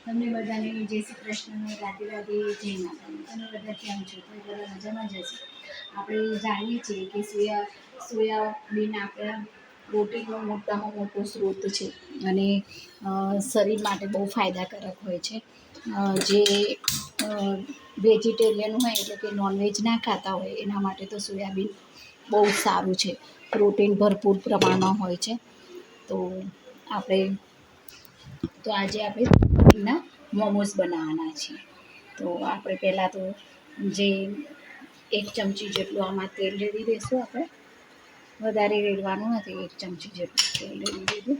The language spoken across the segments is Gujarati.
તમને બધાને જય શ્રી કૃષ્ણ, રાધે રાધે, જય માતાજી. તમે બધા કેમ છો? તમે બધા મજામાં જ હશો. આપણે જાણીએ છીએ કે સોયાબીન આપણા પ્રોટીનનો મોટામાં મોટો સ્ત્રોત છે અને શરીર માટે બહુ ફાયદાકારક હોય છે. જે વેજીટેરિયન હોય એટલે કે નોનવેજ ના ખાતા હોય એના માટે તો સોયાબીન બહુ સારું છે. પ્રોટીન ભરપૂર પ્રમાણમાં હોય છે. તો આજે આપણે મોમોઝ બનાવવાના છીએ. તો આપણે પહેલાં તો જે 1 ચમચી જેટલું આમાં તેલ રેડી દઈશું. આપણે વધારે રેડવાનું નથી, 1 ચમચી જેટલું તેલ રેડી દીધું.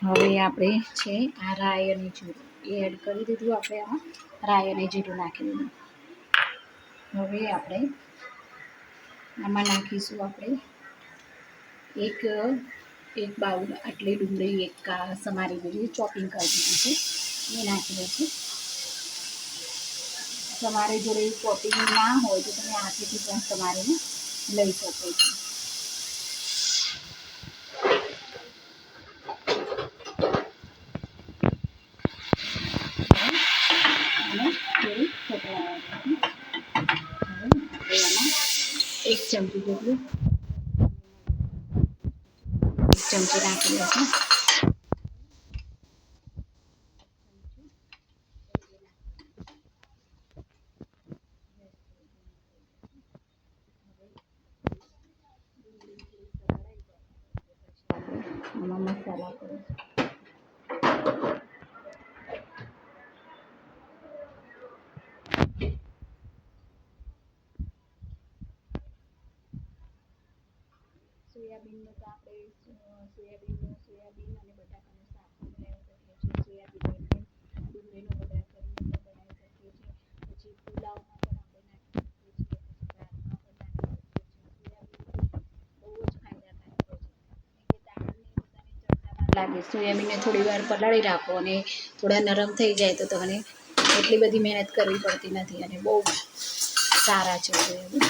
હવે આપણે છે આ રાઈ અને જીરું એ એડ કરી દીધું. આપણે આમાં રાઈ અને જીરું નાખી દીધું. હવે આપણે આમાં નાખીશું આપણે એક બાઉલ આટલી ડુંગળી સમારી દીધી, ચોપિંગ કરી દીધી છે એ નાખી દઈશું. તમારી જોડે ચોપિંગ ના હોય તો તમે હાથેથી પણ સમારીને લઈ શકો છો. અને થોડી ખતરાવાની હવે એમાં 1 ચમચી જેટલું 1 ચમચી નાખી દઈશું. આમાં મસાલા કરીશું. સોયાબીનનું તો આપણે સોયાબીન અને બટાકાનું શાક બનાવી શકીએ છીએ. સોયાબીન ડુંગળીનો વઘાર કરીને બનાવી શકીએ છીએ. પછી પુલાવમાં પણ આપણે નાખી શકીએ છીએ. પછી ભાતમાં પણ નાખી શકીએ છીએ. સોયાબીન બહુ જ ફાયદાકારક હોય છે. કે દાળને બધાને ચડતા લાગે, સોયાબીનને થોડી વાર પલાળી રાખો અને થોડા નરમ થઈ જાય તો તમને એટલી બધી મહેનત કરવી પડતી નથી અને બહુ સારા છે સોયાબીન.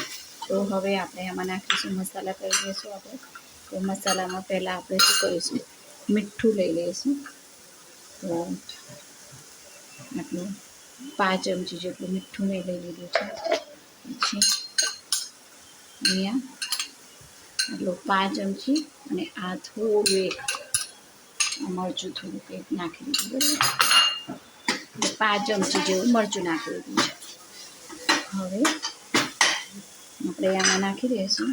તો હવે આપણે આમાં નાખીશું મસાલા કરી દઈશું આપણે. તો મસાલામાં પહેલાં આપણે શું કરીશું, મીઠું લઈ લઈશું. તો આટલું 5 ચમચી જેટલું મીઠું મેં લઈ લીધું છે. પછી અહીંયા આટલું 5 ચમચી અને આ થોડું મરચું થોડુંક નાખી દીધું. બરાબર, 5 ચમચી જેવું મરચું નાખી દીધું છે. હવે આપણે આમાં નાખી દઈશું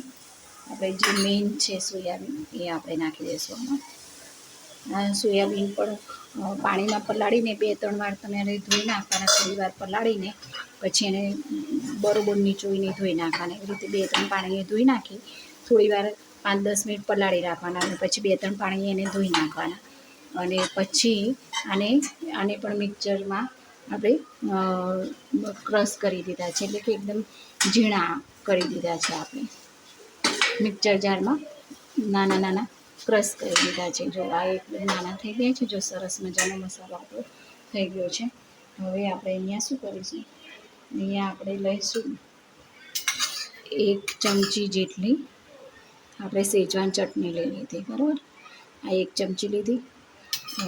આપણે જે મેઇન છે સોયાબીન એ આપણે નાખી દઈશું આમાં. સોયાબીન પણ પાણીમાં પલાળીને 2-3 વાર તમારે ધોઈ નાખવાના. થોડી વાર પલાળીને પછી એને બરોબર નીચોઈને ધોઈ નાખવાના. એવી રીતે 2-3 પાણીએ ધોઈ નાખી થોડી વાર 5-10 મિનિટ પલાળી રાખવાના અને પછી 2-3 પાણીએ એને ધોઈ નાખવાના. અને પછી આને પણ મિક્સરમાં આપણે ક્રશ કરી દીધા છે, એટલે કે એકદમ ઝીણા કરી દીધા છે. આપણે મિક્સર જારમાં નાના નાના ક્રશ કરી દીધા છે. જો આ એકદમ નાના થઈ ગયા છે. જો સરસ મજાનો મસાલો આપણો થઈ ગયો છે. હવે આપણે અહીંયા શું કરીશું, અહીંયા આપણે લઈશું 1 ચમચી જેટલી આપણે શેજવાન ચટણી લઈ લીધી. બરાબર, આ 1 ચમચી લીધી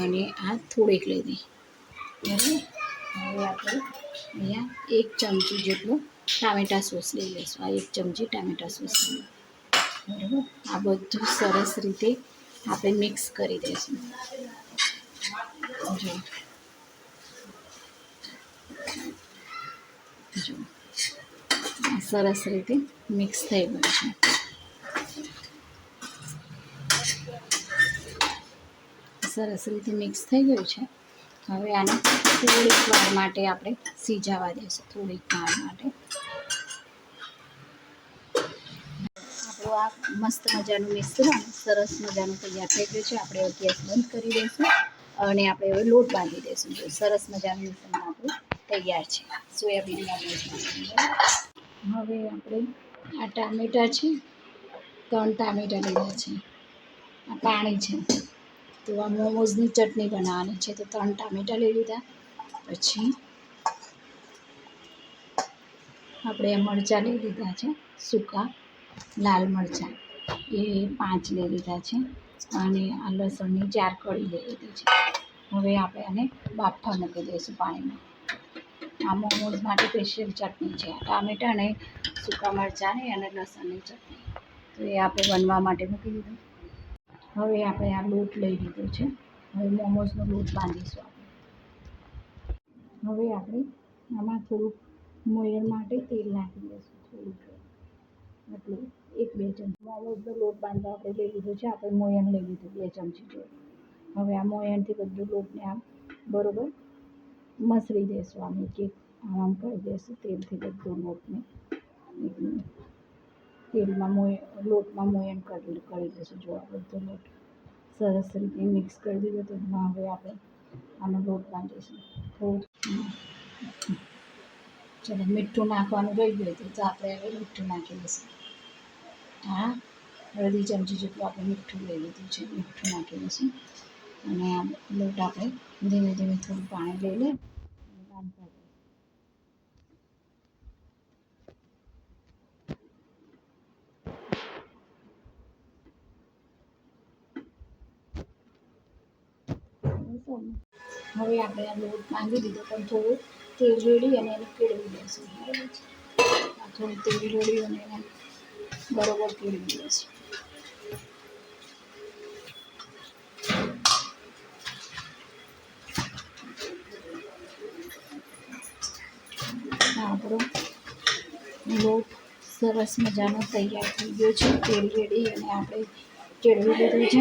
અને આ થોડીક લીધી. બરાબર, હવે આપણે અહીંયા 1 ચમચી જેટલું ટામેટા સોસ લઈ લઈશું. આ 1 ચમચી ટામેટા સોસ લઈએ. બરાબર, આ બધું સરસ રીતે આપણે મિક્સ કરી દઈશું. જો સરસ રીતે મિક્સ થઈ ગયું છે. સરસ રીતે મિક્સ થઈ ગયું છે. હવે આને થોડીક વાર માટે આપણે સિજાવા દઈશું. થોડીક વાર માટે આપણું આ મસ્ત મજાનું મિશ્રણ સરસ મજાનું તૈયાર થઈ ગયું છે. આપણે ગેસ બંધ કરી દઈશું અને આપણે હવે લોટ બાંધી દઈશું. જો સરસ મજાનું મિશ્રણ આપણું તૈયાર છે સોયાબીન મોમોઝ. હવે આપણે આ ટામેટા છે, 3 ટામેટા લીધા છે. આ પાણી છે. તો આ મોમોઝની ચટણી બનાવવાની છે, તો 3 ટામેટા લઈ લીધા. પછી આપણે મરચાં લઈ લીધા છે, સૂકા લાલ મરચાં એ 5 લઈ લીધા છે. અને આ લસણની 4 કળી લઈ લીધી છે. હવે આપણે આને બાફવા મૂકી દઈશું પાણીમાં. આ મોમોઝ માટે સ્પેશિયલ ચટણી છે, ટામેટાં અને સૂકા મરચાંની અને લસણની ચટણી. તો એ આપણે બનવા માટે મૂકી દીધું. હવે આપણે આ લોટ લઈ લીધો છે. હવે મોમોઝનો લોટ બાંધીશું આપણે. હવે આપણે આમાં થોડુંક મોયણ માટે તેલ નાખી દઈશું, થોડુંક એટલે 1-2 ચમચી. મોમોઝનો લોટ બાંધવા આપણે લઈ લીધો છે. આપણે મોયણ લઈ લીધું 2 ચમચી જેવું. હવે આ મોયણથી બધું લોટને આમ બરોબર મસળી દઈશું. આમ એક આમ કરી દઈશું તેલથી બધું લોટને તેલમાં લોટમાં મોયણ કરી દઈશું. જો આ બધો લોટ સરસ રીતે મિક્સ કરી દીધો. તો હવે આપણે આનો લોટ બાંધીશું. થોડું ચલો મીઠું નાખવાનું રહી ગયું હતું, તો આપણે હવે મીઠું નાખી દઈશું. હા, અડધી ચમચી જેટલું આપણે મીઠું લઈ લીધું છે. મીઠું નાખી દઈશું અને આ લોટ આપણે ધીમે ધીમે થોડું પાણી લઈ લે અને બાંધતા જઈશું. હવે આપણે આ લોટ બાંધી દીધો, પણ થોડું તેલ રેડી અને એને કેળવી દઈશું. બરાબર છે, થોડું તેલ રેડી અને એને બરોબર કેળવી દઈશું. આપણો લોટ સરસ મજાનો તૈયાર થઈ ગયો છે. તેલ રેડી અને આપણે કેળવી લીધું છે.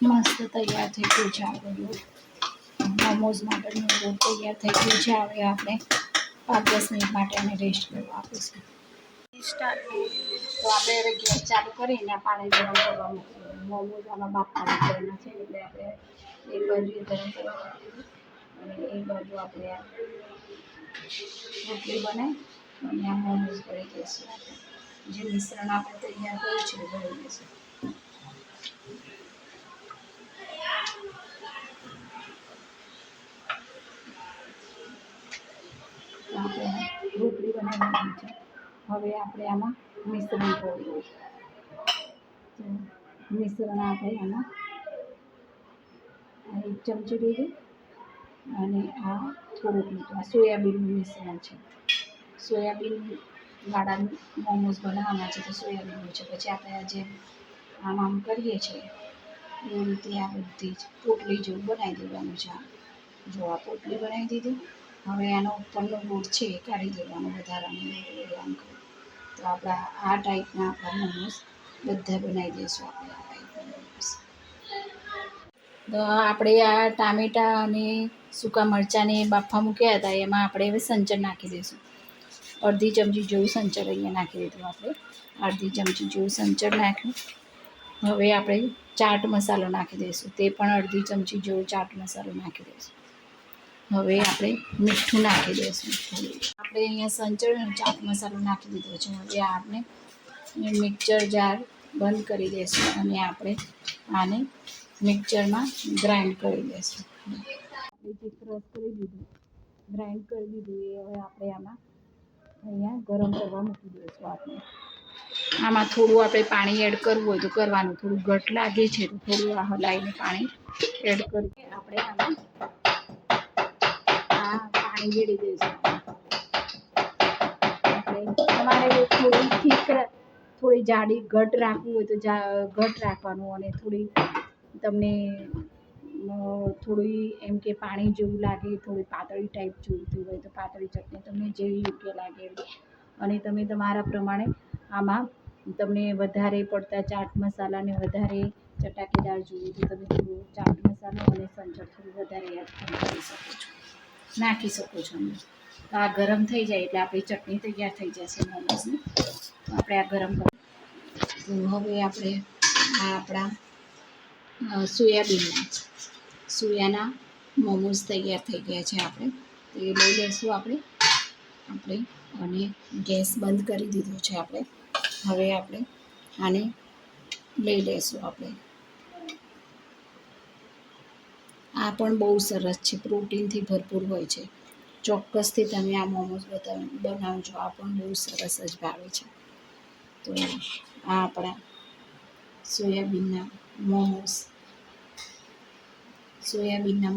મસ્ત તૈયાર થઈ ગયું છે આપણો લોટ. મોમોઝ માટેનો લોટ તૈયાર થઈ ગયો છે. હવે આપણે 5-10 મિનિટ માટે એને રેસ્ટ કરવા આપીશું. તો આપણે હવે ગેસ ચાલુ કરીને પાણી ગરમ કરવા મૂકીશું. મોમોઝ આમાં બાફવા મૂકવાના છે, એટલે આપણે એક બાજુ ગરમ કરવા મૂકીશું અને એક બાજુ આપણે આ રોટલી બનાવી અને આ મોમોઝ ભરી દઈશું. આપણે જે મિશ્રણ આપણે તૈયાર કર્યું છે એ ભરી દઈશું. આપણે રોટલી બનાવી છે. હવે આપણે આમાં મિશ્રણ ભરી દઈશું. મિશ્રણ આપણે આમાં 1 ચમચી લીધું અને આ થોડુંક લીધું. આ સોયાબીનનું મિશ્રણ છે. સોયાબીનવાળા મોમોઝ બનાવવાના છે, તો સોયાબીનનું છે. પછી આપણે આ જે આમ કરીએ છીએ એ રીતે આ બધી જ પોટલી જેવું બનાવી દેવાનું છે. જો આ પોટલી બનાવી દીધી. હવે આનો ઉપરનો લોટ છે એ કાઢી દેવાનો, વધારાનો લોટ આમ કરી. તો આપણા આ ટાઈપના આપણા મોમોઝ બધા બનાવી દઈશું. આપણે આ ટાઈપના મોમોઝ. તો આપણે આ ટામેટાં અને સૂકા મરચાંને બાફવા મૂક્યા હતા, એમાં આપણે હવે સંચર નાખી દઈશું. અડધી ચમચી જેવું સંચર અહીંયા નાખી દીધું. આપણે અડધી ચમચી જેવું સંચર નાખ્યું. હવે આપણે ચાટ મસાલો નાખી દઈશું. તે પણ અડધી ચમચી જેવો ચાટ મસાલો નાખી દઈશું. હવે આપણે મીઠું નાખી દઈશું. આપણે અહીંયા સંચર અને ચાટ મસાલો નાખી દીધો છે. હવે આપણે મિક્સર જાર બંધ કરી દઈશું અને આપણે આને મિક્સરમાં ગ્રાઇન્ડ કરી દઈશું. આપણે જે ક્રશ કરી દીધું, ગ્રાઇન્ડ કરી દીધું, એ હવે આપણે આમાં અહીંયા ગરમ કરવા મૂકી દઈશું. આપણે આમાં થોડું આપણે પાણી એડ કરવું હોય તો કરવાનું. થોડું ઘટ લાગે છે તો થોડું આ હલાવીને પાણી એડ કરી આપણે આમાં આ પાણી રેડી દઈશું. તમારે થોડી થીક થોડી જાડી ઘટ રાખવું હોય તો ઘટ રાખવાનું, અને થોડી તમને થોડી એમ કે પાણી જેવું લાગે, થોડી પાતળી ટાઈપ જોઈતી હોય તો પાતળી ચટણી તમને જેવી યોગ્ય લાગે. અને તમે તમારા પ્રમાણે આમાં તમને વધારે પડતા ચાટ મસાલાને વધારે ચટાકેદાર જોઈએ તો તમે થોડું ચાટ મસાલો અને સંચર થોડું વધારે એડ કરી શકો છો, નાખી શકો છો. તો આ ગરમ થઈ જાય એટલે આપણી ચટણી તૈયાર થઈ જશે મોમોઝની. તો આપણે આ ગરમ કરી. તો હવે આપણે આ આપણા સોયાના મોમોઝ તૈયાર થઈ ગયા છે. આપણે તો એ લઈ લઈશું. આપણે અને ગેસ બંધ કરી દીધો છે. આપણે હવે આપણે આને લઈ લઈશું. આપણે આ પણ બહુ સરસ છે, પ્રોટીનથી ભરપૂર હોય છે. ચોક્કસથી તમે આ મોમોઝ બનાવજો. આ પણ બહુ સરસ જ ભાવે છે. તો આ આપણા સોયાબીનના મોમોઝ સોયાબીનના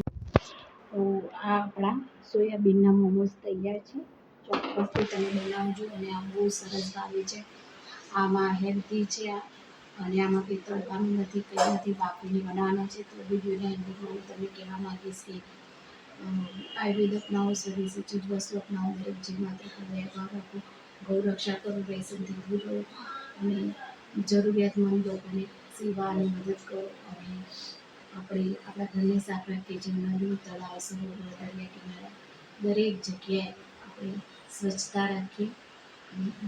તો આ આપણા સોયાબીનના મોમોઝ તૈયાર છે. ચોક્કસથી તમે બનાવજો અને આ બહુ સરસ ભાવે છે. આમાં હેલ્ધી છે અને આમાં કંઈ તળવાનું નથી, કંઈ નથી, બાફીને બનાવવાના છે. તો વિડીયોના એન્ડિંગમાં હું તમને કહેવા માગીશ કે આયુર્વેદ અપનાવો, શરીર ચીજ વસ્તુ અપનાવો, દરેક જીવ માત્ર દયા ભાવ રાખો, ગૌ રક્ષા કરો, વ્યસનથી દૂર રહો અને જરૂરિયાતમંદ લોકોને સેવા અને મદદ કરો. અને આપણે આપણા ઘરને સાફ રાખીએ, જેમ નદી, તળાવ, સરોવર, દરિયા કિનારા દરેક જગ્યાએ આપણે સ્વચ્છતા રાખીએ.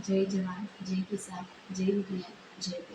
જય જવાન, જય કિસાન, જય વિજ્ઞાન, જય